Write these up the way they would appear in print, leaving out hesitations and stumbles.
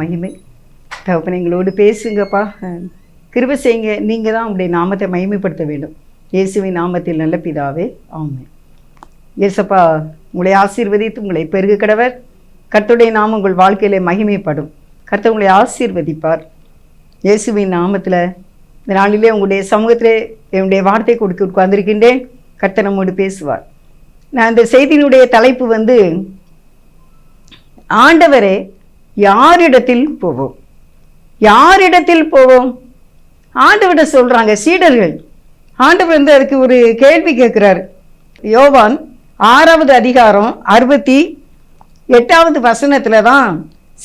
மகிமை தகப்பனே, எங்களோடு பேசுங்கப்பா, கிருபை செய்யுங்க. நீங்கள் தான் உங்களுடைய நாமத்தை மகிமைப்படுத்த வேண்டும். இயேசுவின் நாமத்தில் நல்ல பிதாவே, ஆமென். இயேசப்பா, உங்களை ஆசீர்வதித்து உங்களை பெருகு கடவர். கர்த்தருடைய நாமம் உங்கள் வாழ்க்கையிலே மகிமைப்படும். கர்த்தர் உங்களை ஆசீர்வதிப்பார். இயேசுவின் நாமத்தில் இந்த நாளிலே உங்களுடைய சமூகத்திலே என்னுடைய வார்த்தை கொடுக்க உட்கார்ந்திருக்கின்றேன். கர்த்தர் நம்மோடு பேசுவார். நான் இந்த செய்தியினுடைய தலைப்பு ஆண்டவரே யாரிடத்தில் போவோம்? யாரிடத்தில் போவோம்? ஆண்டவர்கிட்ட சொல்றாங்க சீடர்கள். ஆண்டவர் அதுக்கு ஒரு கேள்வி கேட்கிறார். யோவான் 6வது அதிகாரம் 68வது வசனத்துல தான்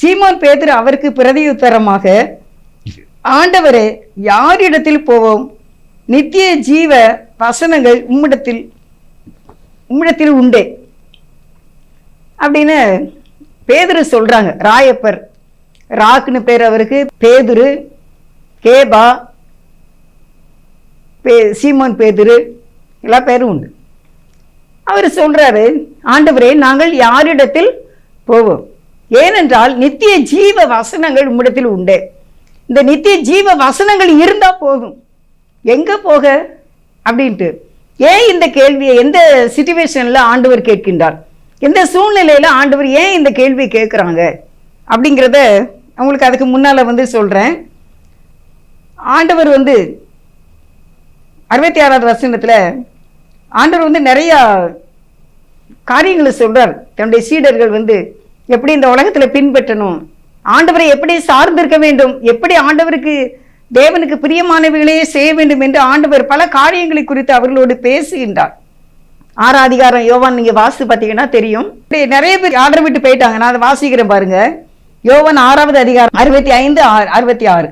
சீமோன் பேதுரு அவருக்கு பிரதியுத்தரமாக, ஆண்டவரே யாரிடத்தில் போவோம்? நித்திய ஜீவ வசனங்கள் உம்மிடத்தில் உண்டே அப்படின்னு பேதுரு சொல்றாங்க. ராயப்பர், ராக்குன்னு பேர் அவருக்கு, பேதுரு, கேபா, சீமோன் பேதுரு, எல்லா பேரும் உண்டு. அவர் சொல்றாரு, ஆண்டவரே நாங்கள் யாரிடத்தில் போவோம்? ஏனென்றால் நித்திய ஜீவ வசனங்கள் உம்மிடத்தில் உண்டு. இந்த நித்திய ஜீவ வசனங்கள் இருந்தா போதும். எங்க போக அப்படின்ட்டு ஏன் இந்த கேள்வியை எந்த சிச்சுவேஷன்ல ஆண்டவர் கேட்கின்றார்? எந்த சூழ்நிலையில ஆண்டவர் ஏன் இந்த கேள்வி கேட்குறாங்க அப்படிங்கிறத அவங்களுக்கு அதுக்கு முன்னால சொல்றேன். ஆண்டவர் 66வது வசனத்துல ஆண்டவர் நிறைய காரியங்களை சொல்றார். தன்னுடைய சீடர்கள் எப்படி இந்த உலகத்துல பின்பற்றணும், ஆண்டவரை எப்படி சார்ந்திருக்க வேண்டும், எப்படி ஆண்டவருக்கு தேவனுக்கு பிரியமானவைகளையே செய்ய வேண்டும் என்று ஆண்டவர் பல காரியங்களை குறித்து அவர்களோடு பேசுகின்றார். 6ஆம் அதிகாரம் யோவான் நீங்க வாசி பார்த்தீங்கன்னா தெரியும். நிறைய பேர் ஆர்டர் விட்டு போயிட்டாங்க. நான் அதை வாசிக்கிறேன் பாருங்க. யோவான் 6வது அதிகாரம் 65, 66,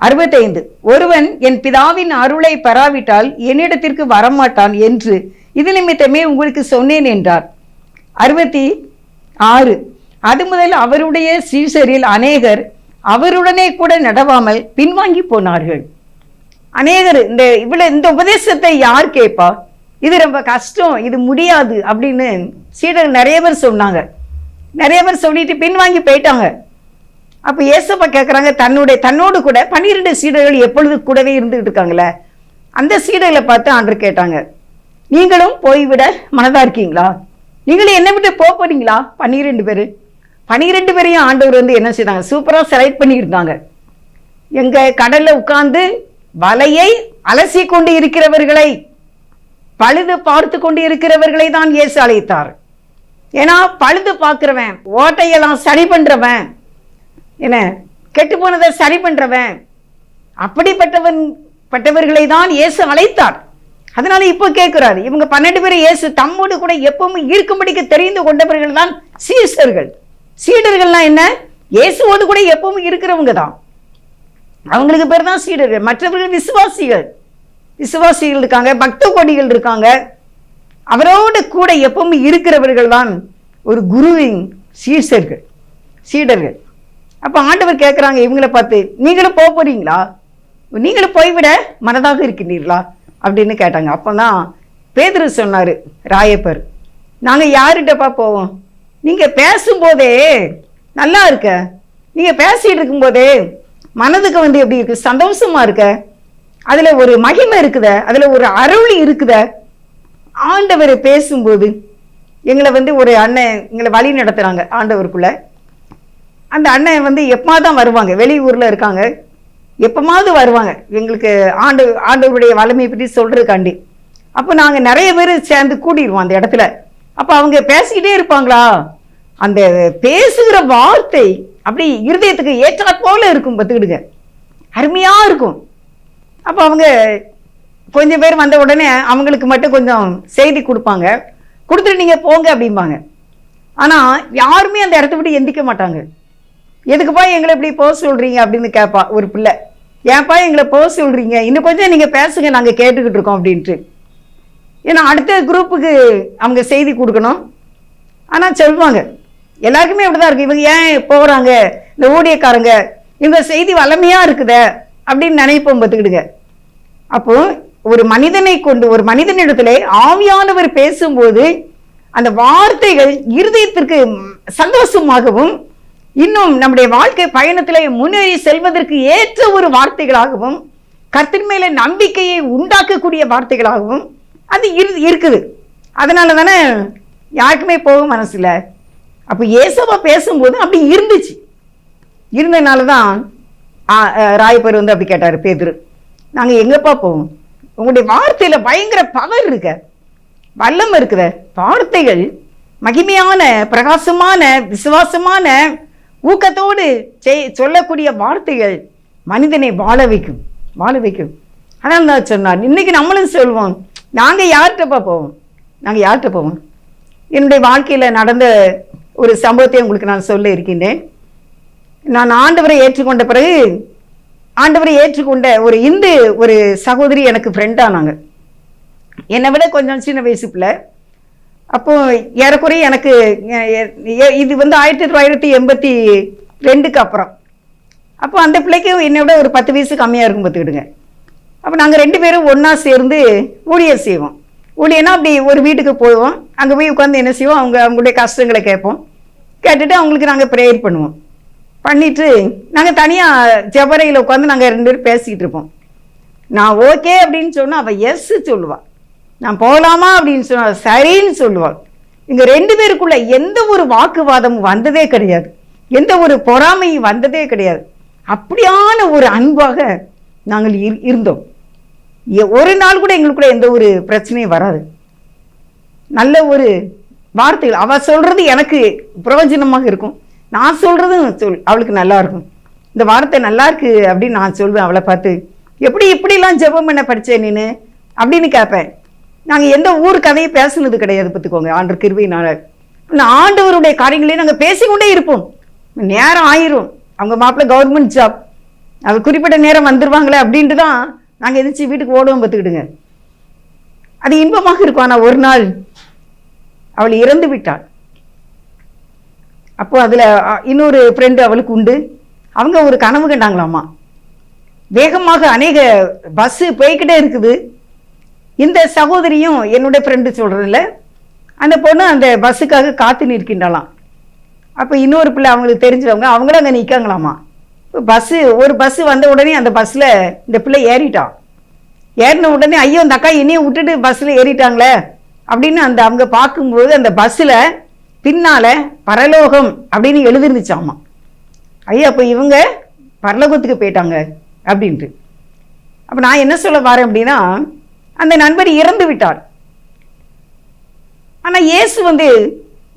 65. ஒருவன் என் பிதாவின் அருளை பெறாவிட்டால் என்னிடத்திற்கு வரமாட்டான் என்று இது நிமித்தமே உங்களுக்கு சொன்னேன் என்றார். 66. அது முதல் அவருடைய சீஷரில் அநேகர் அவருடனே கூட நடவாமல் பின்வாங்கி போனார்கள். அநேகர் இந்த உபதேசத்தை யார் கேட்பா? இது ரொம்ப கஷ்டம், இது முடியாது அப்படின்னு சீடர் நிறைய பேர் சொன்னாங்க. நிறைய பேர் சொல்லிட்டு பின்வாங்கி போயிட்டாங்க. அப்ப இயேசுப்பா கேட்குறாங்க, தன்னோடு கூட 12 சீடர்கள் எப்பொழுது கூடவே இருந்துகிட்டு இருக்காங்களே, அந்த சீடர்களை பார்த்து ஆண்டவர் கேட்டாங்க, நீங்களும் போய்விட மனதா இருக்கீங்களா? நீங்களும் என்னை விட்டு போறீங்களா? 12 பேரையும் ஆண்டவர் என்ன செய்தாங்க? சூப்பரா செலக்ட் பண்ணியிருந்தாங்க. எங்க கடல்ல உட்கார்ந்து வலையை அலசி கொண்டு இருக்கிறவர்களை, பழுது பார்த்து கொண்டு இருக்கிறவர்களை தான் இயேசு அழைத்தார். ஏன்னா பழுது பார்க்கிறவன், ஓட்டையெல்லாம் சரி பண்றவன், என்ன கெட்டு போனதை சரி பண்றவன், அப்படிப்பட்டவர்களை தான் இயேசு அழைத்தார். அதனால இப்போ கேட்கிறாரு, இவங்க 12 பேரை இயேசு தம்மோடு கூட எப்பவும் இருக்கும்படிக்கு தெரிந்து கொண்டவர்கள் தான் சீஷர்கள். சீடர்கள்லாம் என்ன? இயேசுவோடு கூட எப்பவும் இருக்கிறவங்க தான். அவங்களுக்கு பேர் தான் சீடர்கள். மற்றவர்கள் விசுவாசிகள் இருக்காங்க, பக்த கோடிகள் இருக்காங்க. அவரோடு கூட எப்பவும் இருக்கிறவர்கள் தான் ஒரு குருவின் சீடர்கள். அப்ப ஆண்டவர் கேட்கிறாங்க இவங்களை பார்த்து, நீங்களும் போறீங்களா? நீங்களும் போய்விட மனதாக இருக்கின்றீர்களா அப்படின்னு கேட்டாங்க. அப்பதான் பேதுரு சொன்னாரு, ராயப்பர், நாங்க யார்கிட்டப்பா போவோம்? நீங்க பேசும்போதே நல்லா இருக்க, நீங்க பேசிட்டு இருக்கும் போதே மனதுக்கு எப்படி இருக்கு? சந்தோஷமா இருக்க, அதுல ஒரு மகிமை இருக்குத, அதுல ஒரு அருள் இருக்குத. ஆண்டவர் பேசும்போது எங்களை ஒரு அண்ணன் எங்களை வழி நடத்துறாங்க ஆண்டவருக்குள்ள. அந்த அண்ணன் எப்பமாதான் வருவாங்க, வெளியூர்ல இருக்காங்க, எப்பமாவது வருவாங்க எங்களுக்கு ஆண்டவருடைய வலிமையை பற்றி சொல்றதுக்காண்டி. அப்போ நாங்க நிறைய பேர் சேர்ந்து கூட்டிடுவோம் அந்த இடத்துல. அப்ப அவங்க பேசிக்கிட்டே இருப்பாங்களா, அந்த பேசுகிற வார்த்தை அப்படி இருதயத்துக்கு ஏற்றா போல இருக்கும். பார்த்துக்கிடுங்க, அருமையா இருக்கும். அப்ப அவங்க கொஞ்சம் பேர் வந்த உடனே அவங்களுக்கு மட்டும் கொஞ்சம் செய்தி கொடுப்பாங்க, கொடுத்துட்டு நீங்க போங்க அப்படிம்பாங்க. ஆனா யாருமே அந்த இடத்த விட்டு எந்திக்க மாட்டாங்க. எதுக்குப்பா எங்களை இப்படி போக சொல்றீங்க அப்படின்னு கேட்பா ஒரு பிள்ளை. ஏன்ப்பா எங்களை போக சொல்றீங்க, இன்னும் கொஞ்சம் நீங்க பேசுங்க, நாங்க கேட்டுக்கிட்டு இருக்கோம் அப்படின்ட்டு. ஏன்னா அடுத்த குரூப்புக்கு அவங்க செய்தி கொடுக்கணும். ஆனா சொல்லுவாங்க, எல்லாருக்குமே அப்படிதான் இருக்கு, இவங்க ஏன் போறாங்க, இந்த ஊழியக்காரங்க இவங்க செய்தி வல்லமையா இருக்குத அப்படின்னு நினைப்போம். பார்த்துக்கிடுங்க. அப்போ ஒரு மனிதனை கொண்டு, ஒரு மனிதனிடத்திலே ஆவியானவர் பேசும்போது அந்த வார்த்தைகள் இருதயத்திற்கு சந்தோஷமாகவும் இன்னும் நம்முடைய வாழ்க்கை பயணத்திலே முன்னேறி செல்வதற்கு ஏற்ற ஒரு வார்த்தைகளாகவும் கர்த்தர் மேல நம்பிக்கையை உண்டாக்கக்கூடிய வார்த்தைகளாகவும் அது இருக்குது. அதனால தானே யாருக்குமே போக மனசுல. அப்போ இயேசுவா பேசும்போது அப்படி இருந்துச்சு. இருந்ததுனால தான் ராயப்பர் வந்து அப்படி கேட்டார், பேதுரு நாங்கள் எங்கப்பா போவோம், உங்களுடைய வார்த்தையில் பயங்கர பவர் இருக்க, வல்லம் இருக்குத, வார்த்தைகள் மகிமையான பிரகாசமான விசுவாசமான ஊக்கத்தோடு சொல்லக்கூடிய வார்த்தைகள் மனிதனை வாழ வைக்கும், வாழ வைக்கும். ஆனால் நான் சொன்னார், இன்னைக்கு நம்மளும் சொல்லுவோம், நாங்கள் யார்கிட்டப்பா போவோம், நாங்கள் யார்கிட்ட போவோம். என்னுடைய வாழ்க்கையில் நடந்த ஒரு சம்பவத்தை உங்களுக்கு நான் சொல்ல இருக்கின்றேன். நான் ஆண்டவரை ஏற்றுக்கொண்ட பிறகு, ஆண்டவரை ஏற்றுக்கொண்ட ஒரு இந்து ஒரு சகோதரி எனக்கு ஃப்ரெண்டானாங்க. என்னை விட கொஞ்சம் சின்ன வயசு பிள்ளை. அப்போ ஏறக்குறைய எனக்கு இது வந்து 1982க்கு அப்புறம். அப்போ அந்த பிள்ளைக்கு என்னை விட ஒரு 10 வயசு கம்மியாக இருக்கும் பார்த்துக்கிடுங்க. அப்போ நாங்கள் 2 பேரும் ஒன்றா சேர்ந்து ஊழியர் செய்வோம். ஊழியர்னா அப்படி ஒரு வீட்டுக்கு போவோம், அங்கே போய் உட்காந்து என்ன செய்வோம், அவங்களுடைய கஷ்டங்களை கேட்போம், கேட்டுட்டு அவங்களுக்கு நாங்கள் ப்ரேயர் பண்ணுவோம். பண்ணிவிட்டு நாங்கள் தனியாக ஜெபரையில் உட்காந்து நாங்கள் 2 பேரும் பேசிக்கிட்டு இருப்போம். நான் ஓகே அப்படின்னு சொன்னால் அவள் எஸ் சொல்லுவாள், நான் போகலாமா அப்படின்னு சொன்னால் சரின்னு சொல்லுவாள். இங்கே 2 பேருக்குள்ள எந்த ஒரு வாக்குவாதமும் வந்ததே கிடையாது, எந்த ஒரு பொறாமையும் வந்ததே கிடையாது. அப்படியான ஒரு அன்பாக நாங்கள் இருந்தோம். ஒரு நாள் கூட எங்களுக்குள்ள எந்த ஒரு பிரச்சனையும் வராது. நல்ல ஒரு வார்த்தைகள் அவள் சொல்கிறது எனக்கு பிரயோஜனமாக இருக்கும், நான் சொல்கிறதும் அவளுக்கு நல்லா இருக்கும். இந்த வார்த்தை நல்லா இருக்கு அப்படின்னு நான் சொல்வேன். அவளை பார்த்து இப்படிலாம் ஜெபம் பண்ண படித்தேன் நீனு அப்படின்னு கேட்பேன். நாங்கள் எந்த ஊர் கதையும் பேசுனது கிடையாது பார்த்துக்கோங்க. ஆண்டவர் கிருபையினால ஆண்டவருடைய காரியங்களையும் நாங்கள் பேசிக்கொண்டே இருப்போம். நேரம் ஆயிரும், அவங்க மாப்பிள்ளை கவர்மெண்ட் ஜாப், அவங்க குறிப்பிட்ட நேரம் வந்துடுவாங்களே அப்படின்ட்டு தான் நாங்கள் எதிர்த்து வீட்டுக்கு ஓடுவோம் பார்த்துக்கிடுங்க. அது இன்பமாக இருக்கும். ஆனால் ஒரு நாள் அவள் இறந்து விட்டாள். அப்போ அதில் இன்னொரு ஃப்ரெண்டு அவளுக்கு உண்டு. அவங்க ஒரு கனவு கண்டாங்களாமா, வேகமாக அநேக பஸ்ஸு போய்கிட்டே இருக்குது. இந்த சகோதரியும் என்னுடைய ஃப்ரெண்டு சொல்கிறதில்ல, அந்த பொண்ணு அந்த பஸ்ஸுக்காக காத்து நிற்கின்றாலாம். அப்போ இன்னொரு பிள்ளை அவங்களுக்கு தெரிஞ்சவங்க, அவங்களும் அங்கே நிற்காங்களாமா. இப்போ ஒரு பஸ்ஸு வந்த உடனே அந்த பஸ்ஸில் இந்த பிள்ளை ஏறிட்டான். ஏறின உடனே ஐயோ அந்த அக்கா என்னையும் விட்டுட்டு பஸ்ஸில் ஏறிட்டாங்களே அப்படின்னு அவங்க பார்க்கும்போது அந்த பஸ்ஸில் பின்னால் பரலோகம் அப்படின்னு எழுதிருந்துச்சாமா. ஐயா அப்போ இவங்க பரலோகத்துக்கு போயிட்டாங்க அப்படின்ட்டு. அப்போ நான் என்ன சொல்ல வரேன் அப்படின்னா, அந்த நண்பர் இறந்து விட்டார். ஆனால் இயேசு வந்து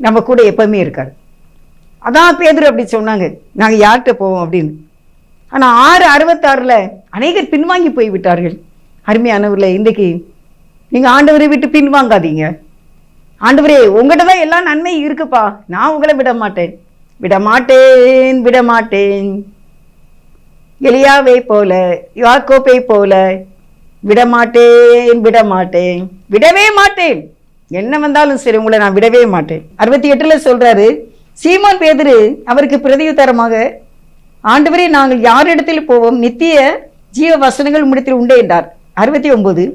நம்ம கூட எப்பவுமே இருக்கார். அதான் பேதுரு அப்படி சொன்னாங்க, நாங்கள் யார்கிட்ட போவோம் அப்படின்னு. ஆனால் 6:66 அநேகர் பின்வாங்கி போய்விட்டார்கள். அருமையானவர்களே, இன்றைக்கு நீங்கள் ஆண்டவரை விட்டு பின்வாங்காதீங்க. ஆண்டவரே உங்கள்கிட்ட தான் எல்லா நன்மையும் இருக்குப்பா, நான் உங்களை விட மாட்டேன், விட மாட்டேன், விட மாட்டேன். எலியாவை போல யாக்கோப்பை போல விடமாட்டேன், விடமாட்டேன், விடவே மாட்டேன். என்ன வந்தாலும் சரி உங்களை நான் விடவே மாட்டேன். 68 சொல்றாரு, சீமோன் பேதுரு அவருக்கு பிரதியுத்தரமாக, ஆண்டவரே நாங்கள் யாரிடத்தில் போவோம், நித்திய ஜீவ வசனங்கள் உம்மிடத்தில் உண்டே என்றார். 69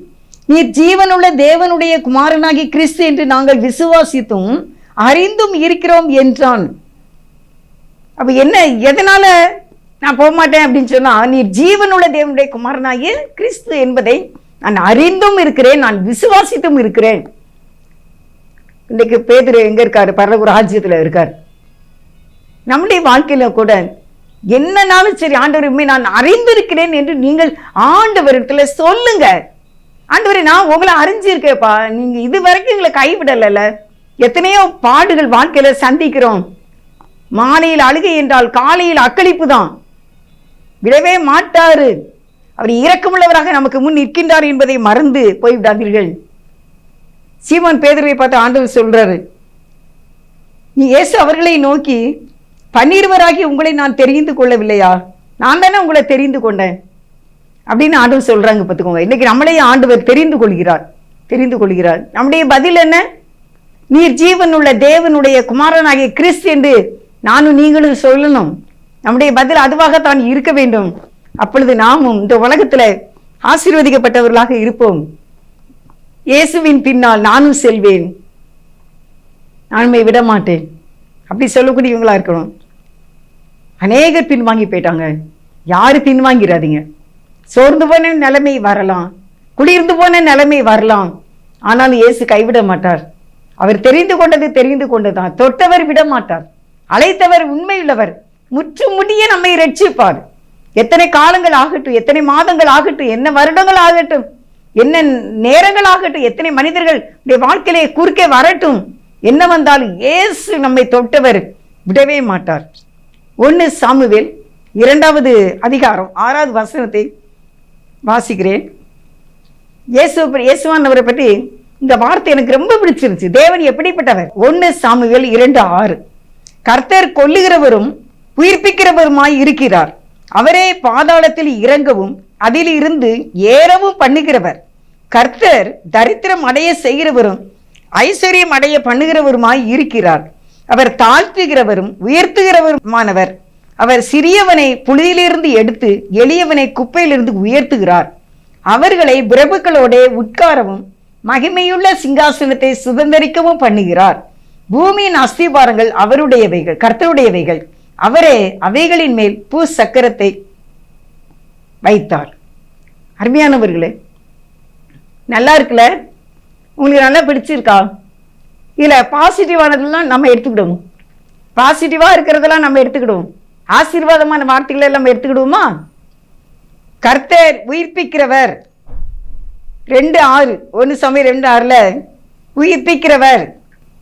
நீர் ஜீவனுள்ள தேவனுடைய குமாரனாகி கிறிஸ்து என்று நாங்கள் விசுவாசித்தும் அறிந்தும் இருக்கிறோம் என்றான். அப்ப என்ன, எதனால நான் போக மாட்டேன் அப்படின்னு சொன்னா, நீர் ஜீவனுள்ள தேவனுடைய குமாரனாகிய கிறிஸ்து என்பதை நான் அறிந்தும் இருக்கிறேன், நான் விசுவாசித்தும் இருக்கிறேன். இன்றைக்கு பேதுரு எங்க இருக்காரு, பரலோக ராஜ்யத்துல இருக்காரு. நம்முடைய வாழ்க்கையில கூட என்னன்னாலும் சரி, ஆண்டவருமே நான் அறிந்திருக்கிறேன் என்று நீங்கள் ஆண்டவரிடத்துல சொல்லுங்க. ஆண்டவரே நான் உங்களை அறிஞ்சிருக்கேப்பா, நீங்க இது வரைக்கும் எங்களை கைவிடல. எத்தனையோ பாடுகள் வாழ்க்கையில சந்திக்கிறோம். மாலையில் அழுகை என்றால் காலையில் அக்களிப்பு தான். விடவே மாட்டாரு. அவர் இரக்கமுள்ளவராக நமக்கு முன் நிற்கின்றார் என்பதை மறந்து போய்விடாதீர்கள். சீமோன் பேதுருவை பார்த்து ஆண்டவர் சொல்றாரு, நீ இயேசு அவர்களை நோக்கி, 12 உங்களை நான் தெரிந்து கொள்ளவில்லையா, நான் தானே உங்களை தெரிந்து கொண்டேன் அப்படின்னு ஆண்டவர் சொல்றாங்க பார்த்துக்கோங்க. இன்னைக்கு நம்மளையே ஆண்டவர் தெரிந்து கொள்கிறார். நம்முடைய பதில் என்ன, நீர் ஜீவனுள்ள தேவனுடைய குமாரனாகிய கிறிஸ்து என்று நானும் நீங்களும் சொல்லணும். நம்முடைய பதில் அதுவாகத்தான் இருக்க வேண்டும். அப்பொழுது நாமும் இந்த உலகத்துல ஆசீர்வதிக்கப்பட்டவர்களாக இருப்போம். இயேசுவின் பின்னால் நானும் செல்வேன், நானுமே விட மாட்டேன், அப்படி சொல்லக்கூடியவங்களா இருக்கணும். அநேகர் பின்வாங்கி போயிட்டாங்க. யாரு பின்வாங்கிறாதீங்க. சோர்ந்து போன நிலைமை வரலாம், குளிர்ந்து போன நிலைமை வரலாம், ஆனாலும் இயேசு கைவிட மாட்டார். அவர் தெரிந்து கொண்டதுதான். தொட்டவர் விட மாட்டார். அழைத்தவர் உண்மையுள்ளவர். முற்றுமுடிய நம்மை ரட்சிப்பார். எத்தனை காலங்கள் ஆகட்டும், எத்தனை மாதங்கள் ஆகட்டும், என்ன வருடங்கள் ஆகட்டும், என்ன நேரங்கள் ஆகட்டும், எத்தனை மனிதர்கள் வாழ்க்கையிலே குறுக்கே வரட்டும், என்ன வந்தாலும் இயேசு நம்மை தொட்டவர் விடவே மாட்டார். 1 சாமுவேல் 2வது அதிகாரம் 6வது வசனத்தை வாசிக்கிறேன். இயேசுவானவரை பற்றி இந்த வார்த்தை எனக்கு ரொம்ப பிடிச்சிருச்சு. தேவன் எப்படிப்பட்டவர்? 1 சாமுவேல் 2:6. கர்த்தர் கொல்லுகிறவரும் உயிர்ப்பிக்கிறவருமாய் இருக்கிறார். அவரே பாதாளத்தில் இறங்கவும் அதில் இருந்து ஏறவும் பண்ணுகிறவர். கர்த்தர் தரித்திரம் அடைய செய்கிறவரும் ஐஸ்வர்யம் அடைய பண்ணுகிறவருமாய் இருக்கிறார். அவர் தாழ்த்துகிறவரும் உயர்த்துகிறவருமானவர். அவர் சிறியவனை புழுதியிலிருந்து எடுத்து எளியவனை குப்பையிலிருந்து உயர்த்துகிறார். அவர்களை பிரபுக்களோட உட்காரவும் மகிமையுள்ள சிங்காசனத்தை சுதந்திரிக்கவும் பண்ணுகிறார். பூமியின் அஸ்திபாரங்கள் அவருடையவைகள், கர்த்தருடையவைகள். அவரே அவைகளின் மேல் பூ சக்கரத்தை வைத்தார். அருமையானவர்களே, நல்லா இருக்குல்ல? உங்களுக்கு நல்லா பிடிச்சிருக்கா? இல்லை, பாசிட்டிவானதெல்லாம் நம்ம எடுத்துக்கிடுவோம். பாசிட்டிவாக இருக்கிறதெல்லாம் நம்ம எடுத்துக்கிடுவோம். ஆசீர்வாதமான வார்த்தைகளை நம்ம எடுத்துக்கிடுவோமா? கர்த்தர் உயிர்ப்பிக்கிறவர் 2:6, 1 சாமுவேல் 2:6 உயிர்ப்பிக்கிறவர்,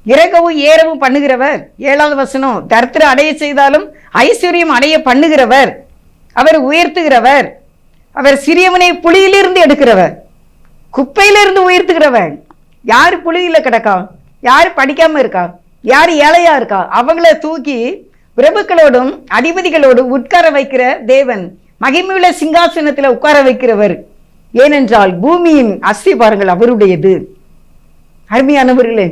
இறக்கவும் ஏறவும் பண்ணுகிறவர். 7வது வசனம், தரித்திரம் அடைய செய்தாலும் ஐஸ்வர்யம் அடைய பண்ணுகிறவர். அவர் உயர்த்துகிறவர். அவர் சிறியவனை புலியிலிருந்து எடுக்கிறவர், குப்பையிலிருந்து உயர்த்துகிறவர். யாரு புலியில கிடக்கா? யாரு படிக்காம இருக்கா? யாரு ஏழையா இருக்கா? அவங்கள தூக்கி பிரபுக்களோடும் அதிபதிகளோடும் உட்கார வைக்கிற தேவன், மகிமையுள்ள சிங்காசனத்தில் உட்கார வைக்கிறவர். ஏனென்றால் பூமியின் அஸ்திபாரங்கள் அவருடையது. அருமையானவர்களே,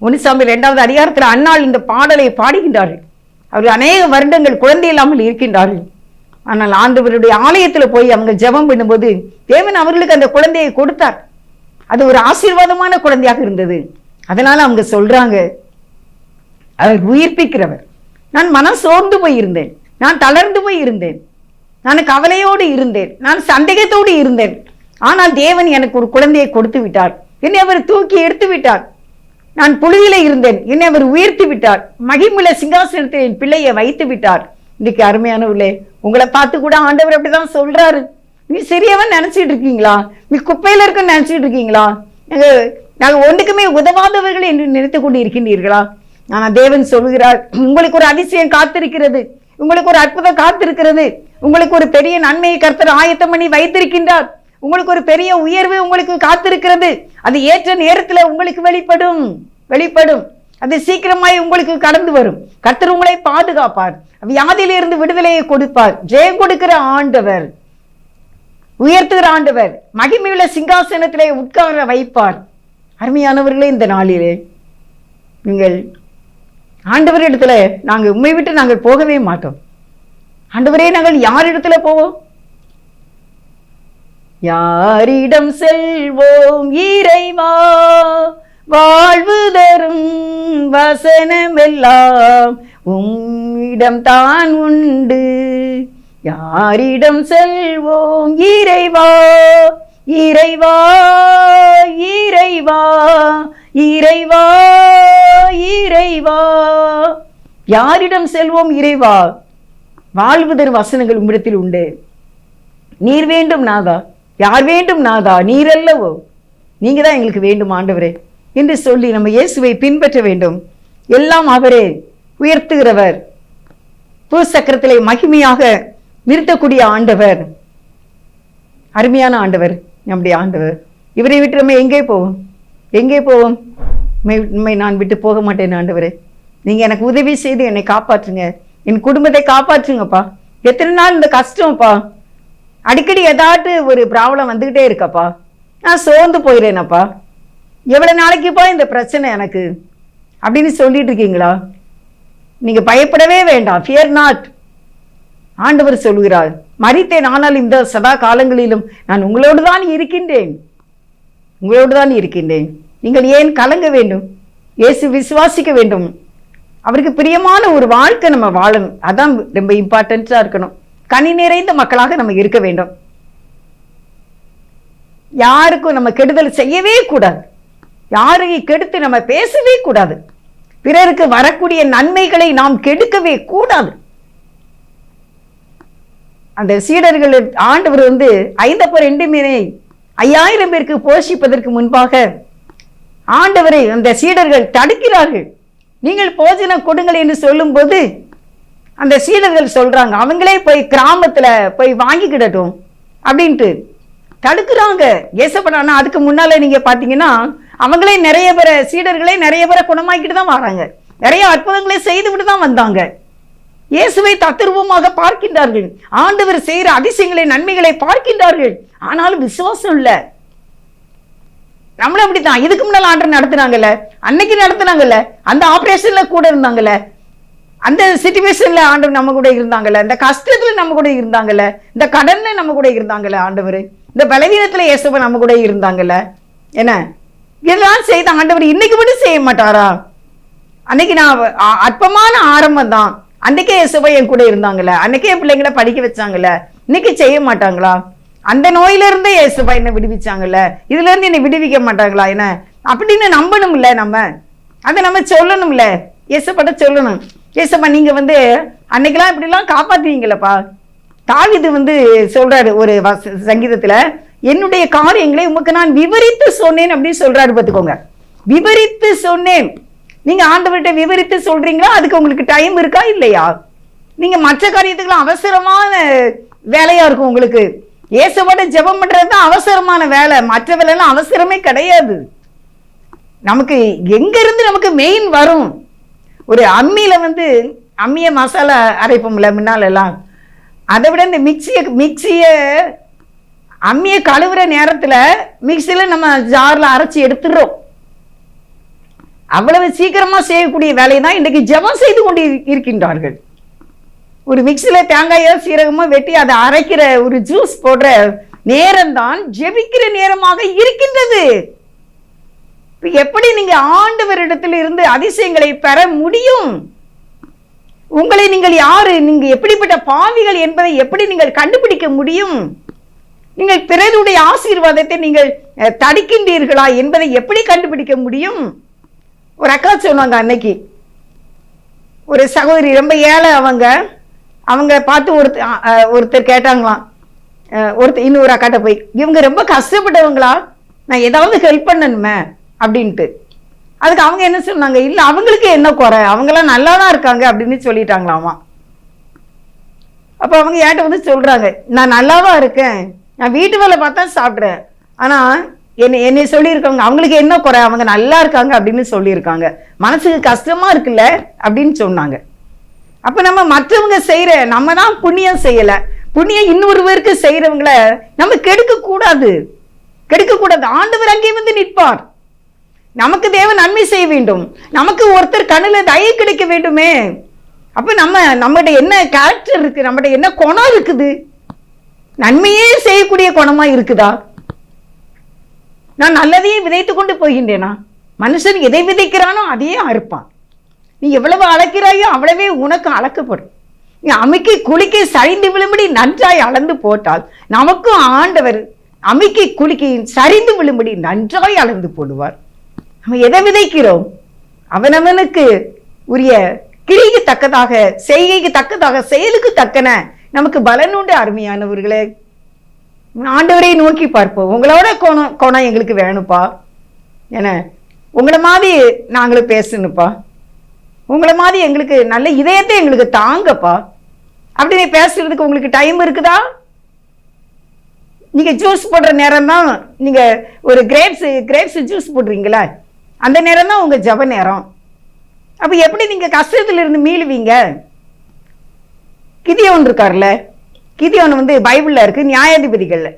1 சாமுவேல் 2வது அதிகாரத்தில் அன்னாள் இந்த பாடலை பாடுகின்றார்கள். அவர்கள் அநேக வருடங்கள் குழந்தை இல்லாமல் இருக்கின்றார்கள். ஆனால் ஆண்டவருடைய ஆலயத்தில் போய் அவங்க ஜெபம் பண்ணும்போது தேவன் அவர்களுக்கு அந்த குழந்தையை கொடுத்தார். அது ஒரு ஆசீர்வாதமான குழந்தையாக இருந்தது. அதனால அவங்க சொல்றாங்க, அவர் உயிர்ப்பிக்கிறவர். நான் மனம் சோர்ந்து போயிருந்தேன், நான் தளர்ந்து போய் இருந்தேன், நான் கவலையோடு இருந்தேன், நான் சந்தேகத்தோடு இருந்தேன். ஆனால் தேவன் எனக்கு ஒரு குழந்தையை கொடுத்து விட்டார். என்னை அவர் தூக்கி எடுத்து விட்டார். நான் புழுதியில இருந்தேன், என்னை அவர் உயர்த்தி விட்டார். மகிமுள்ள சிங்காசனத்தில் என் பிள்ளையை வைத்து விட்டார். இன்னைக்கு அருமையானவர்களே, உங்களை பார்த்து கூட ஆண்டவர் அப்படிதான் சொல்றாரு. நீ சிறியவன் நினைச்சிட்டு இருக்கீங்களா? நீ குப்பையில இருக்குன்னு நினைச்சிட்டு இருக்கீங்களா? நாங்கள் ஒன்றுக்குமே உதவாதவர்கள் என்று நினைத்து கொண்டு இருக்கின்றீர்களா? ஆனால் தேவன் சொல்கிறார், உங்களுக்கு ஒரு அதிசயம் காத்திருக்கிறது, உங்களுக்கு ஒரு அற்புதம் காத்திருக்கிறது, உங்களுக்கு ஒரு பெரிய நன்மையை கர்த்தர் ஆயத்தம் பண்ணி வைத்திருக்கின்றார், உங்களுக்கு ஒரு பெரிய உயர்வு உங்களுக்கு காத்திருக்கிறது. அது ஏற்ற நேரத்தில் உங்களுக்கு வெளிப்படும். அது சீக்கிரமாய் உங்களுக்கு கடந்து வரும். கர்த்தர் உங்களை பாதுகாப்பார். வியாதியிலிருந்து விடுதலையை கொடுப்பார். ஜெயம் கொடுக்கிற ஆண்டவர், உயர்த்துகிற ஆண்டவர், மகிமையுள்ள சிங்காசனத்திலே உட்கார வைப்பார். அருமையானவர்களே, இந்த நாளிலே நீங்கள் ஆண்டவரிடத்துல நாங்கள் உண்மை விட்டு நாங்கள் போகவே மாட்டோம். ஆண்டவரே, நாங்கள் யாரிடத்துல போவோம்? யாரிடம் செல்வோம் இறைவா? வாழ்வு தரும் வசனம் எல்லாம் உம்மிடம் தான் உண்டு. யாரிடம் செல்வோம் இறைவா? இறைவா, இறைவா, இறைவா, இறைவா. யாரிடம் செல்வோம் இறைவா? வாழ்வு தரும் வசனங்கள் உம்மிடத்தில் உண்டு. நீர் வேண்டும் நாதா, யார் வேண்டும் நாதா? நீர் அல்லவோ, நீங்க தான் எங்களுக்கு வேண்டும் ஆண்டவரே என்று சொல்லி நம்ம இயேசுவை பின்பற்ற வேண்டும். எல்லாம் அவரே உயர்த்துகிறவர், பூசக்கரத்திலே மகிமையாக நிறுத்தக்கூடிய ஆண்டவர், அருமையான ஆண்டவர், நம்முடைய ஆண்டவர். இவரை விட்டு நம்ம எங்கே போவோம்? உண்மை நான் விட்டு போக மாட்டேன் ஆண்டவரே. நீங்க எனக்கு உதவி செய்து என்னை காப்பாற்றுங்க, என் குடும்பத்தை காப்பாற்றுங்கப்பா. எத்தனை நாள் இந்த கஷ்டம்ப்பா, அடிக்கடி ஏதாட்டு ஒரு ப்ராப்ளம் வந்துகிட்டே இருக்கப்பா, நான் சோர்ந்து போயிடுறேனப்பா, எவ்வளவு நாளைக்குப்பா இந்த பிரச்சனை எனக்கு அப்படின்னு சொல்லிட்டு இருக்கீங்களா? நீங்க பயப்படவே வேண்டாம். Fear not. ஆண்டவர் சொல்கிறார், மரித்தேன், ஆனால் இந்த சதா காலங்களிலும் நான் உங்களோடு தான் இருக்கின்றேன். நீங்கள் ஏன் கலங்க வேண்டும்? இயேசு விசுவாசிக்க வேண்டும். அவருக்கு பிரியமான ஒரு வாழ்க்கை நம்ம வாழணும். அதான் ரொம்ப இம்பார்ட்டன்ஸா இருக்கணும். கனி நிறைந்த மக்களாக நம்ம இருக்க வேண்டும். யாருக்கும் நம்ம கெடுதல் செய்யவே கூடாது. யாரையும் கெடுத்து நம்ம பேசவே கூடாது. பிறருக்கு வரக்கூடிய நன்மைகளை நாம் கெடுக்கவே கூடாது. அந்த சீடர்கள் ஆண்டவர் 5 மீனை 5000 பேருக்கு போஷிப்பதற்கு முன்பாக ஆண்டவரை அந்த சீடர்கள் தடுக்கிறார்கள். நீங்கள் போஜனம் கொடுங்கள் என்று சொல்லும் போது அந்த சீடர்கள் சொல்றாங்க, அவங்களே போய் கிராமத்துல போய் வாங்கிக்கிடட்டும் அப்படின்ட்டு தடுக்கிறாங்க. ஏசப்படானா அதுக்கு முன்னால நீங்க பாத்தீங்கன்னா அவங்களே நிறைய பேரை சீடர்களே நிறைய பேரை குணமாக்கிட்டு தான் வராங்க. நிறைய அற்புதங்களை செய்துவிட்டு தான் வந்தாங்க. இயேசுவை தத்துருவமாக பார்க்கின்றார்கள். ஆண்டவர் செய்கிற அதிசயங்களை நன்மைகளை பார்க்கின்றார்கள். ஆனாலும் விசுவாசம் இல்ல. நம்மளும் அப்படித்தான். இதுக்கு முன்னால ஆண்டவர் நடத்தினாங்கல்ல, அன்னைக்கு நடத்தினாங்கல்ல, அந்த ஆபரேஷன்ல கூட இருந்தாங்கல்ல, அந்த சிச்சுவேஷன்ல ஆண்டவர் நம்ம கூட இருந்தாங்கல்ல, இந்த கஷ்டத்துல நம்ம கூட இருந்தாங்கல்ல, இந்த கடன்ல நம்ம கூட இருந்தாங்கல்ல ஆண்டவர், இந்த பலவீனத்துல இயேசுவை நம்ம கூட இருந்தாங்கல்ல. என்ன இதெல்லாம் செய்த ஆண்டவர் இன்னைக்கு மட்டும் செய்ய மாட்டாரா? அன்னைக்கு நான் அற்பமான ஆரம்பம் தான், அன்னைக்கே இயேசுவை என் கூட இருந்தாங்கல்ல, அன்னைக்கே என் பிள்ளைங்களை படிக்க வச்சாங்கல்ல, இன்னைக்கு செய்ய மாட்டாங்களா? அந்த நோயில இருந்தே இயேசுவை என்னை விடுவிச்சாங்கல்ல, இதுல இருந்து என்னை விடுவிக்க மாட்டாங்களா என்ன அப்படின்னு நம்பணும்ல. நம்ம அதை நம்ம சொல்லணும்ல, இயேசுப்பட்ட சொல்லணும். இயேசுப்பா நீங்க அன்னைக்கெல்லாம் இப்படிலாம் காப்பாத்துவீங்களப்பா. தாவீது சொல்றாரு ஒரு சங்கீதத்துல, என்னுடைய காரியங்களை உமக்கு நான் விவரித்து சொன்னேன் அப்படின்னு சொல்றாரு. பார்த்துக்கோங்க, விவரித்து சொன்னேன். நீங்க ஆண்டவர்கிட்ட விவரித்து சொல்றீங்களா? அதுக்கு உங்களுக்கு டைம் இருக்கா இல்லையா? நீங்க மற்ற காரியத்துக்குலாம் அவசரமான வேலையா இருக்கும் உங்களுக்கு. இயேசுவோட ஜெபம் பண்றதுதான் அவசரமான வேலை, மற்ற வேலைலாம் அவசரமே கிடையாது. நமக்கு எங்க இருந்து நமக்கு மெயின் வரும்? ஒரு அம்மியில அம்மிய மசாலா அரைப்போம்ல முன்னால எல்லாம், அதை விட இந்த மிக்சிய அம்மிய கழுவுற நேரத்துல மிக்சியில நம்ம ஜார்ல அரைச்சி எடுத்துடுறோம். அவ்வளவு சீக்கிரமா செய்யக்கூடிய வேலையை தான் இன்றைக்கு ஜெபம் செய்து கொண்டு இருக்கின்றார்கள். ஒரு மிக்சியில தேங்காயோ சீரகமோ வெட்டி அதை அரைக்கிற ஒரு ஜூஸ் போடுற நேரம் தான் ஜெபிக்கிற நேரமாக இருக்கின்றது. எப்படி நீங்க ஆண்டவரிடத்தில் இருந்து அதிசயங்களை பெற முடியும்? உங்களை நீங்கள் யாரு, நீங்க எப்படிப்பட்ட பாவிகள் என்பதை எப்படி நீங்கள் கண்டுபிடிக்க முடியும்? நீங்கள் பிறருடைய ஆசீர்வாதத்தை நீங்கள் தடுக்கின்றீர்களா என்பதை எப்படி கண்டுபிடிக்க முடியும்? ஒரு அக்கா சொன்னாங்க, அன்னைக்கு ஒரு சகோதரி ரொம்ப ஏழை, அவங்க பார்த்து ஒருத்தர் கேட்டாங்களாம், இன்னொரு அக்காட்ட போய், இவங்க ரொம்ப கஷ்டப்பட்டவங்களா, நான் ஏதாவது ஹெல்ப் பண்ணணுமே அப்படின்ட்டு. அதுக்கு அவங்க என்ன சொன்னாங்க, இல்லை அவங்களுக்கு என்ன குறை, அவங்களாம் நல்லா தான் இருக்காங்க அப்படின்னு சொல்லிட்டாங்களாமா. அப்போ அவங்க ஏன்ட்ட சொல்றாங்க, நான் நல்லாவா இருக்கேன், நான் வீட்டு வேலை பார்த்தா சாப்பிட்றேன், ஆனால் என்னை சொல்லியிருக்காங்க அவங்களுக்கு என்ன குறை, அவங்க நல்லா இருக்காங்க அப்படின்னு சொல்லியிருக்காங்க, மனசுக்கு கஷ்டமா இருக்குல்ல அப்படின்னு சொன்னாங்க. அப்ப நம்ம மற்றவங்க செய்யற, நம்ம தான் புண்ணியம் செய்யல, புண்ணியம் இன்னொருவருக்கு செய்யறவங்கள நம்ம கெடுக்க கூடாது. ஆண்டவர் அங்கே நிற்பார். நமக்கு தேவன் நன்மை செய்ய வேண்டும், நமக்கு ஒருத்தர் கண்ணுல தயை கிடைக்க வேண்டுமே. அப்ப நம்மகிட்ட என்ன கேரக்டர் இருக்கு, நம்மகிட்ட என்ன குணம் இருக்குது, நன்மையே செய்யக்கூடிய குணமா இருக்குதா? நான் நல்லதையே விதைத்து கொண்டு போகின்றேனா? மனுஷன் எதை விதைக்கிறானோ அதையே அறுப்பான். நீ எவ்வளவு அளக்கிறாயோ அவ்வளவே உனக்கு அளக்கப்படும். நீ அமைக்கை குளிக்கை சரிந்து விழும்படி நன்றாய் அளந்து போட்டால் நமக்கும் ஆண்டவர் அமைக்கை குளிக்கை சரிந்து விழும்படி நன்றாய் அளந்து போடுவார். நம்ம எதை விதைக்கிறோம், அவனவனுக்கு உரிய கிரிக்கு தக்கதாக, செய்கைக்கு தக்கதாக, செயலுக்கு தக்கன நமக்கு பலன் உண்டு. அருமையானவர்களே, ஆண்டவரை நோக்கி பார்ப்போம். உங்களோட கோணம் எங்களுக்கு வேணும்ப்பா, ஏன்னா உங்களை மாதிரி நாங்களும் பேசணுப்பா, உங்களை மாதிரி எங்களுக்கு நல்ல இதயத்தை எங்களுக்கு தாங்கப்பா அப்படின்னு பேசுறதுக்கு உங்களுக்கு டைம் இருக்குதா? நீங்க ஜூஸ் போடுற நேரம் தான், நீங்க ஒரு கிரேப்ஸ் ஜூஸ் போடுறீங்களா, அந்த நேரம் தான் உங்க ஜப நேரம். அப்ப எப்படி நீங்க கஷ்டத்துல இருந்து மீளுவீங்க? கிதியோன் இருக்கார்ல, கிதியோன் பைபிள்ல இருக்கு, நியாயாதிபதிகள்ல.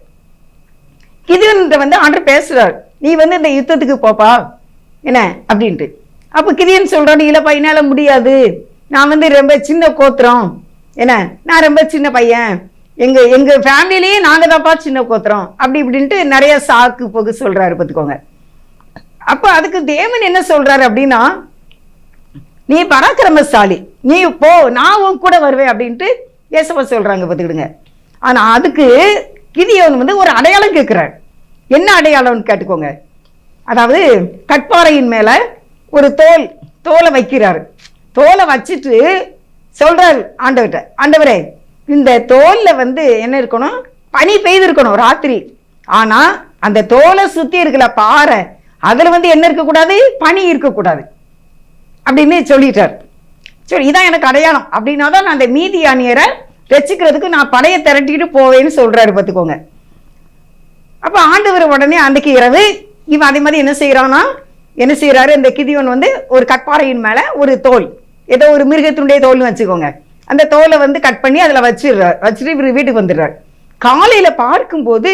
கிதியோன் ஆண்டவர் பேசுறாரு, நீ இந்த யுத்தத்துக்கு போப்பா என்ன அப்படின்ட்டு. அப்ப கிதியோன் சொல்றாரு, இல்லப்பா என்னால முடியாது, நான் ரொம்ப சின்ன கோத்திரம், என்ன நான் ரொம்ப சின்ன பையன், எங்க ஃபேமிலிலேயே நாங்க தான்ப்பா சின்ன கோத்திரம் அப்படி இப்படின்ட்டு நிறைய சாக்கு போக்கு சொல்றாரு. பார்த்துக்கோங்க. அப்ப அதுக்கு தேவன் என்ன சொல்றாரு அப்படின்னா, நீ பராக்கிரமசாலி, நீ போ, நான் உன் கூட வருவேன் அப்படின்ட்டு இயேசுவா சொல்றாங்க பார்த்துக்கிடுங்க. ஆனா அதுக்கு கிதியோன் வந்து ஒரு அடையாளம் கேட்கிறார். என்ன அடையாளம்னு கேட்டுக்கோங்க. அதாவது கட்பாறையின் மேல ஒரு தோலை வைக்கிறாரு. தோலை வச்சுட்டு சொல்றாரு ஆண்டவர்கிட்ட, ஆண்டவரே இந்த தோல்ல வந்து என்ன இருக்கணும், பனி பெய்து இருக்கணும் ராத்திரி. ஆனா அந்த தோலை சுத்தி இருக்கல பாறை, அதுல வந்து என்ன இருக்கக்கூடாது, பனி இருக்கக்கூடாது அப்படின்னு சொல்லிட்டார். சரி, இதான் எனக்கு அடையாளம் அப்படின்னா தான் நான் அந்த மீதியானியரை ரசிக்கிறதுக்கு நான் படையை திரட்டிட்டு போவேன்னு சொல்றாரு பார்த்துக்கோங்க. அப்ப ஆண்டவர் உடனே அன்றைக்கு இரவு இவன் அதே மாதிரி என்ன செய்யறாரு, இந்த கிதியோன் வந்து ஒரு கட்பாறையின் மேல ஒரு தோல், ஏதோ ஒரு மிருகத்தினுடைய தோல்னு வச்சுக்கோங்க, அந்த தோலை வந்து கட் பண்ணி அதுல வச்சுட்டு இவர் வீட்டுக்கு வந்துடுறாரு. காலையில பார்க்கும்போது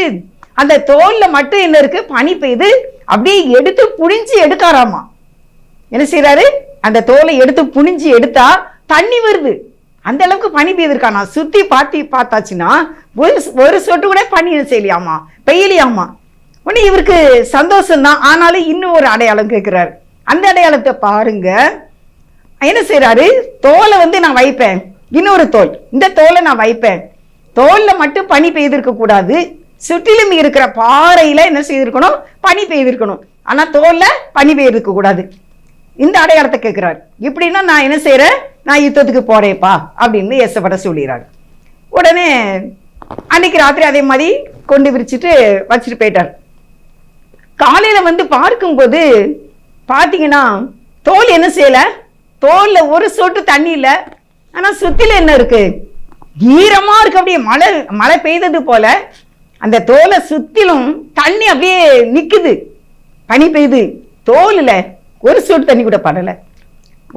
அந்த தோல்ல மட்டும் என்ன இருக்கு, பனி பெய்து அப்படியே எடுத்து புழிஞ்சு எடுக்காராமா. என்ன செய்யறாரு, அந்த தோலை எடுத்து புழிஞ்சு எடுத்தா தண்ணி வருது. அந்த அளவுக்கு பனி பெய்திருக்கானா. சுத்தி பார்த்தாச்சுன்னா ஒரு சொட்டு கூட பனி என்ன செய்யலையாமா, பெய்யலையாமா. உடனே இவருக்கு சந்தோஷம் தான். ஆனாலும் இன்னும் ஒரு அடையாளம் கேட்கிறாரு. அந்த அடையாளத்தை பாருங்க. என்ன செய்யறாரு, தோலை வந்து நான் வைப்பேன், இன்னொரு தோல், இந்த தோலை நான் வைப்பேன். தோல்ல மட்டும் பனி பெய்திருக்க கூடாது, சுற்றிலும் இருக்கிற பாறையில என்ன செய்திருக்கணும், பனி பெய்திருக்கணும். ஆனா தோல்ல பனி பெய்திருக்க கூடாது. இந்த அடையாளத்தை கேட்கிறாரு. இப்படின்னா நான் என்ன செய்யறேன், நான் யுத்தத்துக்கு போறேப்பா அப்படின்னு ஏசப்பட சொல்லிடுறாரு. உடனே அன்னைக்கு ராத்திரி அதே மாதிரி கொண்டு விரிச்சிட்டு வச்சுட்டு போயிட்டார். காலையில வந்து பார்க்கும்போது பாத்தீங்கன்னா தோல் என்ன செய்யல, தோல்ல ஒரு சொட்டு தண்ணி இல்லை. ஆனா சுத்தில என்ன இருக்கு, ஈரமா இருக்கு. அப்படியே மழை பெய்தது போல அந்த தோலை சுத்திலும் தண்ணி அப்படியே நிக்குது, பனி பெய்யுது. தோல்ல ஒரு சொட்டு தண்ணி கூட படல.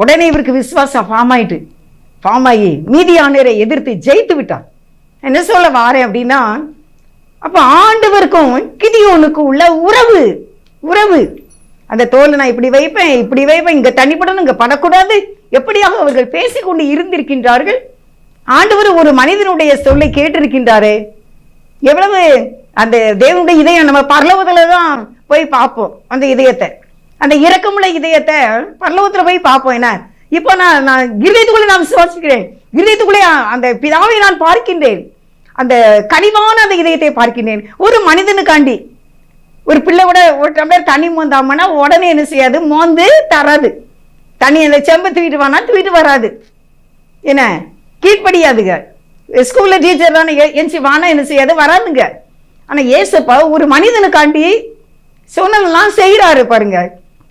உடனே இவருக்கு விசுவாசம் ஃபார்ம் ஆகி மீதியானரை எதிர்த்து ஜெயித்து விட்டார். என்ன சொல்ல வாரேன் அப்படின்னா, அப்ப ஆண்டவருக்கும் கிதியோனுக்கும் உள்ள உறவு அந்த தோலை நான் இப்படி வைப்பேன், இங்க தண்ணி படணும், இங்க படக்கூடாது, எப்படியாக அவர்கள் பேசிக்கொண்டு இருந்திருக்கின்றார்கள். ஆண்டவர் ஒரு மனிதனுடைய சொல்லை கேட்டிருக்கின்றாரே. எவ்வளவு அந்த தேவனுடைய இதயம் நம்ம பரலோகத்துல தான் போய் பார்ப்போம். அந்த இதயத்தை, அந்த இரக்கமுள்ள இதயத்தை பரலோகத்துல போய் பார்ப்போம். என்ன இப்போ நான் இருதயத்துக்குள்ளே நான் விசுவாசிக்கிறேன், இருதயத்துக்குள்ளே அந்த பிதாவை நான் பார்க்கின்றேன், அந்த கனிவான அந்த இதயத்தை பார்க்கின்றேன். ஒரு மனிதனுக்காண்டி ஒரு பிள்ளை கூட ஒரு டம்ளர் தண்ணி மோந்தாமனா உடனே என்ன செய்யாது, மோந்து தராது. தண்ணி அந்த செம்பு தூக்கிட்டு வராது, என்ன கீழ்படியாதுங்க. ஸ்கூல்ல டீச்சர் தானே என்சி வானா என்ன செய்யாது, வராதுங்க. ஆனா ஏசப்பா ஒரு மனிதனுக்காண்டி சொன்னதெல்லாம் செய்யறாரு பாருங்க.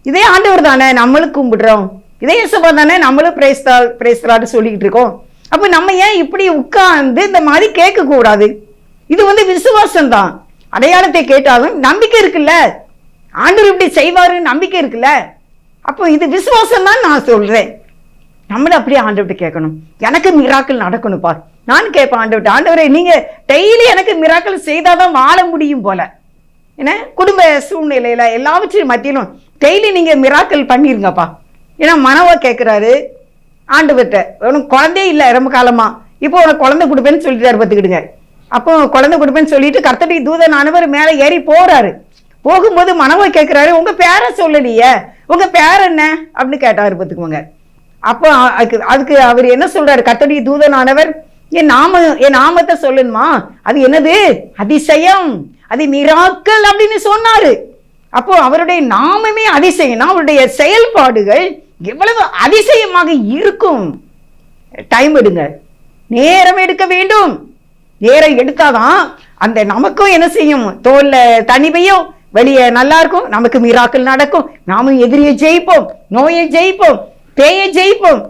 இதே ஆண்டவர் தானே நம்மளுக்கு கும்பிடுறோம், இதே ஏசப்பா தானே நம்மளும் பிரேஸ்தலாட்டு சொல்லிக்கிட்டு இருக்கோம். அப்ப நம்ம ஏன் இப்படி உட்கார்ந்து இந்த மாதிரி கேட்க கூடாது? இது வந்து விசுவாசம் தான். அடையாளத்தை கேட்டாலும் நம்பிக்கை இருக்குல்ல, ஆண்டவர் இப்படி செய்வாரு நம்பிக்கை இருக்குல்ல. அப்போ இது விசுவாசம் தான் நான் சொல்றேன். நம்மளும் அப்படியே ஆண்டவர்கிட்ட கேட்கணும், எனக்கு மிராக்கள் நடக்கணும்ப்பா. நான் கேட்பேன் ஆண்டவர்கிட்ட, ஆண்டவரே நீங்க டெய்லி எனக்கு மிராக்கள் செய்தாதான் வாழ முடியும் போல. ஏன்னா குடும்ப சூழ்நிலையில எல்லாவற்றையும் மத்தியிலும் டெய்லி நீங்க மிராக்கள் பண்ணிருங்கப்பா. ஏன்னா மனவா கேட்கிறாரு ஆண்டவர்கிட்ட, உனக்கு குழந்தையே இல்லை ரொம்ப காலமா, இப்போ உனக்கு குழந்தை கொடுப்பேன்னு சொல்லிட்டாரு பார்த்துக்கிடுங்க. அப்போ குழந்தை கொடுப்பேன்னு சொல்லிட்டு கர்த்தருடைய தூதனானவர் மேலே ஏறி போறாரு. போகும்போது மனவா கேட்கிறாரு, உங்க பேரை சொல்லலையே, உங்க பேர் என்ன அப்படின்னு கேட்டாரு பார்த்துக்குவோங்க. அப்போ அதுக்கு அவர் என்ன சொல்றாரு, கர்த்தருடைய தூதனானவர் என் நாமத்தை சொல்லணுமா, அது என்னது அதிசயம், அது மிராக்கள் அப்படின்னு சொன்னாரு. அப்போ அவருடைய நாமமே அதிசயம், அவருடைய செயல்பாடுகள் எவ்வளவு அதிசயமாக இருக்கும். டைம் எடுங்க, நேரம் எடுக்க வேண்டும். நேரம் எடுத்தாதான் அந்த நமக்கும் என்ன செய்யும், தோல்ல தனி பெய்யும், வெளியே நல்லா இருக்கும், நமக்கு மிராக்கள் நடக்கும், நாமும் எதிரியை ஜெயிப்போம், நோயை ஜெயிப்போம், பேயை ஜெயிப்போம்,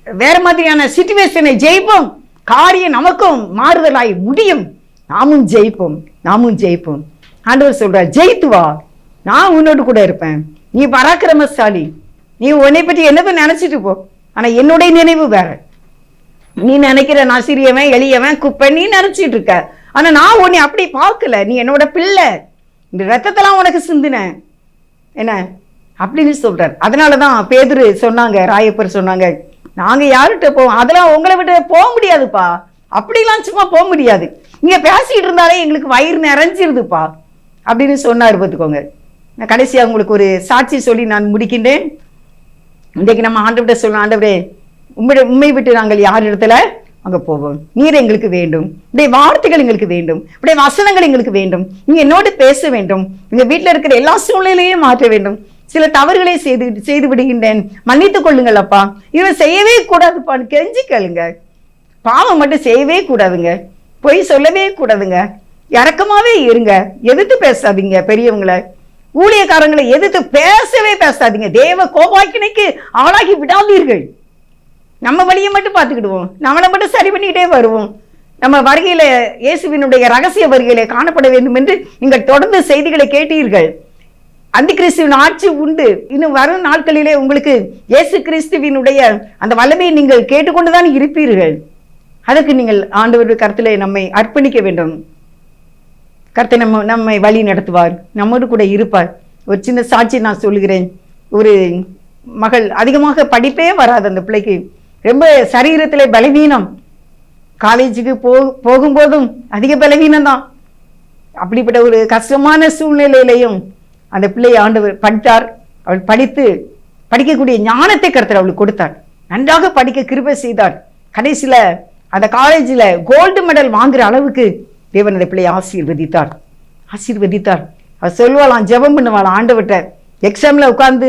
வேற மாதிரியான சிச்சுவேஷனை ஜெயிப்போம், காரியம் நமக்கும் மாறுதலாய் முடியும், நாமும் ஜெயிப்போம். ஆண்டவர் சொல்றார், ஜெயித்து வா, நான் உன்னோடு கூட இருப்பேன், நீ பராக்கிரமசாலி, நீ உன்னை பற்றி என்னதும் நினைச்சிட்டு போ. ஆனா என்னுடைய நினைவு வேற. நீ நினைக்கிற நான் சிறியவன் எளியவன் குப்பை நீ நினைச்சிட்டு இருக்க. ஆனா நான் உன்னை அப்படி பார்க்கல, நீ என்னோட பிள்ளை, இந்த ரத்தத்தெல்லாம் உனக்கு சிந்தின என்ன அப்படின்னு சொல்றாரு. அதனாலதான் பேதுரு சொன்னாங்க, ராயப்பர் சொன்னாங்க, நாங்க யார்கிட்ட போவோம், அதெல்லாம் உங்களை விட்டு போக முடியாதுப்பா, அப்படிலாம் சும்மா போக முடியாது, இங்க பேசிட்டு இருந்தாலே எங்களுக்கு வயிறு நிறைஞ்சிருதுப்பா அப்படின்னு சொன்னார் பார்த்துக்கோங்க. நான் கடைசியாக உங்களுக்கு ஒரு சாட்சி சொல்லி நான் முடிக்கின்றேன். இன்றைக்கு நம்ம ஆண்டவர்கிட்ட சொல்லணும், ஆண்டவரே உண்மை விட்டு நாங்கள் யார் இடத்துல அங்க போவோம், நீர் எங்களுக்கு வேண்டும், இப்படியே வார்த்தைகள் எங்களுக்கு வேண்டும், இப்படியே வசனங்கள் எங்களுக்கு வேண்டும், நீங்க என்னோடு பேச வேண்டும், எங்க வீட்டுல இருக்கிற எல்லா சூழ்நிலையும் மாற்ற வேண்டும், சில தவறுகளை செய்து விடுகின்றேன், மன்னித்துக் கொள்ளுங்கள் அப்பா, இவன் செய்யவே கூடாதுப்பான்னு கெஞ்சி கேளுங்க. பாவம் மட்டும் செய்யவே கூடாதுங்க, பொய் சொல்லவே கூடாதுங்க, இறக்கமாவே இருங்க, எதிர்த்து பேசாதீங்க, பெரியவங்களை ஊழியக்காரங்களை எதிர்த்து பேசவே பேசாதீங்க, தேவ கோபாக்கினைக்கு ஆளாகி விடாதீர்கள். நம்ம வழியை மட்டும் பார்த்துக்கிடுவோம், நம்மளை மட்டும் சரி பண்ணிக்கிட்டே வருவோம். நம்ம வருகையில இயேசுவினுடைய ரகசிய வருகையில காணப்பட வேண்டும் என்று நீங்கள் தொடர்ந்து செய்திகளை கேட்டீர்கள். அந்த கிறிஸ்துவின் ஆட்சி உண்டு, இன்னும் வரும் நாட்களிலே உங்களுக்கு இயேசு கிறிஸ்துவினுடைய அந்த வல்லமையை நீங்கள் கேட்டுக்கொண்டுதான் இருப்பீர்கள். அதற்கு நீங்கள் ஆண்டவருடைய கருத்திலே நம்மை அர்ப்பணிக்க வேண்டும். கர்த்தர் நம்மை வழி நடத்துவார், நம்மோடு கூட இருப்பார். ஒரு சின்ன சாட்சி நான் சொல்லுகிறேன். ஒரு மகள் அதிகமாக படிப்பே வராது, அந்த பிள்ளைக்கு ரொம்ப சரீரத்திலே பலவீனம், காலேஜுக்கு போகும்போதும் அதிக பலவீனம் தான். அப்படிப்பட்ட ஒரு கஷ்டமான சூழ்நிலையிலையும் அந்த பிள்ளை ஆண்டவர் படித்தார். அவள் படிக்கக்கூடிய ஞானத்தை கர்த்தர் அவளுக்கு கொடுத்தார், நன்றாக படிக்க கிருபை செய்தார். கடைசியில அந்த காலேஜில் கோல்டு மெடல் வாங்குற அளவுக்கு தேவன் அந்த பிள்ளையை ஆசீர்வதித்தார். அவள் சொல்வாளாம், ஜெபம் பண்ணுவாளாம் ஆண்டவர்கிட்ட. எக்ஸாம்ல உட்கார்ந்து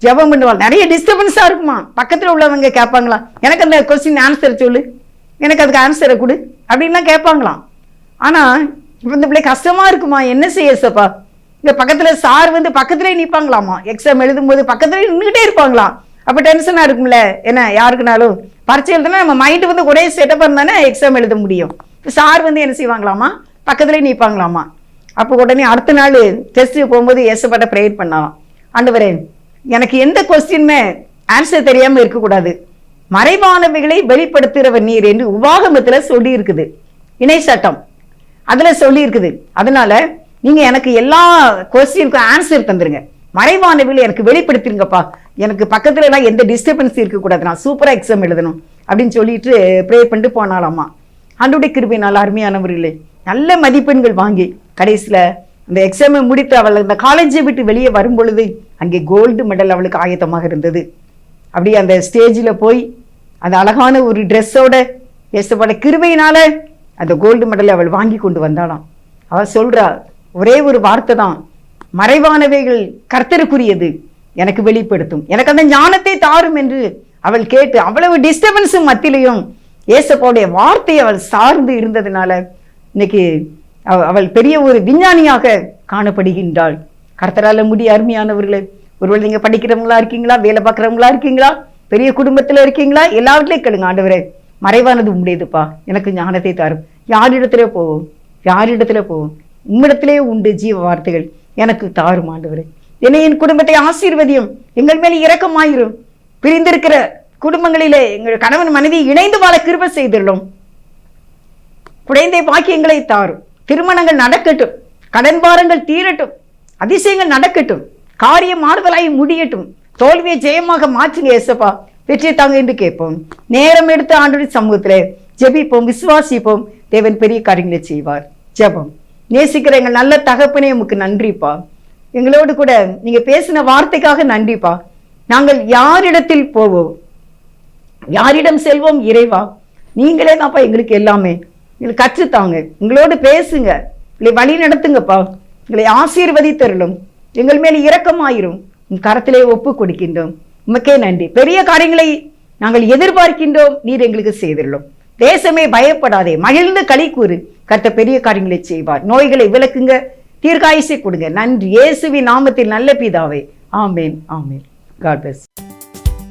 ஜெபம் பண்ணுவாள். நிறைய டிஸ்டர்பன்ஸா இருக்குமா, பக்கத்துல உள்ளவங்க கேட்பாங்களாம், எனக்கு அந்த கொஸ்டின் ஆன்சர் சொல்லு, எனக்கு அதுக்கு ஆன்சரை கொடு அப்படின்லாம் கேட்பாங்களாம். ஆனா இந்த பிள்ளை கஷ்டமா இருக்குமா, என்ன செய்ய சப்பா, இங்க பக்கத்துல சார் வந்து பக்கத்துலேயே நிற்பாங்களாமா, எக்ஸாம் எழுதும் போது பக்கத்துலேயே நின்றுகிட்டே இருப்பாங்களாம். அப்ப டென்ஷனா இருக்கும்ல, என்ன யாருக்குனாலும் பரீட்சை எழுதுனா நம்ம மைண்டு வந்து ஒரே செட்டப் இருந்தானே எக்ஸாம் எழுத முடியும். சார் வந்து என்ன செய்வாங்களாமா, பக்கத்துலேயே நிற்பாங்களாமா. அப்போ உடனே அடுத்த நாள் டெஸ்ட்டுக்கு போகும்போது ஏசப்பட்ட ப்ரேயர் பண்ணலாம், ஆண்டவரே எனக்கு எந்த கொஸ்டினுமே ஆன்சர் தெரியாம இருக்கக்கூடாது, மறைவானவைகளை வெளிப்படுத்துகிறவர் நீர் என்று உபாகமத்துல சொல்லி இருக்குது, இணை சட்டம் அதுல சொல்லி இருக்குது. அதனால நீங்க எனக்கு எல்லா கொஸ்டினுக்கும் ஆன்சர் தந்துருங்க, மறைவானவைகளை எனக்கு வெளிப்படுத்திருங்கப்பா, எனக்கு பக்கத்துல எல்லாம் எந்த டிஸ்டர்பன்ஸ் இருக்கக்கூடாது, நான் சூப்பரா எக்ஸாம் எழுதணும் அப்படின்னு சொல்லிட்டு ப்ரே பண்ணிட்டு போனாலாமா. ஆண்டவருடைய கிருபை நல்ல அருமையானவர்களே, நல்ல மதிப்பெண்கள் வாங்கி கடைசியில அந்த எக்ஸாமை முடித்து அவள் அந்த காலேஜை விட்டு வெளியே வரும் பொழுது அங்கே கோல்டு மெடல் அவளுக்கு ஆயத்தமாக இருந்தது. அப்படியே அந்த ஸ்டேஜில் போய் அந்த அழகான ஒரு ட்ரெஸ்ஸோட ஏசப்பட்ட கிருபையினால அந்த கோல்டு மெடலை அவள் வாங்கி கொண்டு வந்தாளாம். அவள் சொல்றா ஒரே ஒரு வார்த்தை தான், மறைவானவைகள் கர்த்தருக்குரியது, எனக்கு வெளிப்படுத்தும், எனக்கு அந்த ஞானத்தை தாரும் என்று அவள் கேட்டு அவ்வளவு டிஸ்டர்பன்ஸும் மத்தியிலையும் ஏசப்பாவுடைய வார்த்தையை அவள் சார்ந்து இருந்ததுனால இன்னைக்கு அவள் பெரிய ஒரு விஞ்ஞானியாக காணப்படுகின்றாள். கர்த்தரால முடிய அருமையானவர்களே, ஒருவேளை நீங்க படிக்கிறவங்களா இருக்கீங்களா, வேலை பார்க்குறவங்களா இருக்கீங்களா, பெரிய குடும்பத்துல இருக்கீங்களா, எல்லாவற்றிலையும் கேளுங்க, ஆண்டவரே மறைவானது உடையதுப்பா, எனக்கு ஞானத்தை தாரும். யாரிடத்துல போவோம், உம்மிடத்திலே உண்டு ஜீவ வார்த்தைகள், எனக்கு தாரும் ஆண்டவரே. என்னை என் குடும்பத்தை ஆசீர்வதியும், எங்கள் மேல் இரக்கமாயிரும், பிரிந்திருக்கிற குடும்பங்களிலே எங்கள் கணவன் மனைவி இணைந்து வாழ கிருபை செய்துள்ளோம், குழந்தை பாக்கியங்களை தாரும், திருமணங்கள் நடக்கட்டும், கடன் பாரங்கள் தீரட்டும், அதிசயங்கள் நடக்கட்டும், காரியம் ஆறுதலாய் முடியட்டும், தோல்வியை ஜெயமாக மாற்றுங்க ஏசப்பா, வெற்றியை தாங்க என்று கேட்போம். நேரம் எடுத்து ஆண்டவருடைய சமூகத்திலே ஜெபிப்போம், விசுவாசிப்போம், தேவன் பெரிய காரியங்களை செய்வார். ஜெபம். நேசிக்கிற எங்கள் நல்ல தகப்பனே உமக்கு நன்றிப்பா, எங்களோடு கூட நீங்க பேசின வார்த்தைக்காக நன்றிப்பா. நாங்கள் யாரிடத்தில் போவோம், யாரிடம் செல்வோம் இறைவா, நீங்களே தான்ப்பா எங்களுக்கு எல்லாமே, எங்களுக்கு கற்றுத்தாங்க, எங்களோடு பேசுங்க, எங்களை வழி நடத்துங்கப்பா, எங்களை ஆசீர்வதித்தருளும், எங்கள் மேல் இரக்கமாயிரும், உன் கரத்திலே ஒப்பு கொடுக்கின்றோம். உமக்கே நன்றி. பெரிய காரியங்களை நாங்கள் எதிர்பார்க்கின்றோம், நீர் எங்களுக்கு செய்திருளும். தேசமே பயப்படாதே, மகிழ்ந்து களி கூறு, கர்த்தர் பெரிய காரியங்களை செய்வார். நோய்களை விலக்குங்க, தீர்க்காயுசை கொடுங்க. நன்றி இயேசுவின் நாமத்தில் நல்ல பிதாவே, ஆமேன் ஆமேன். God plus.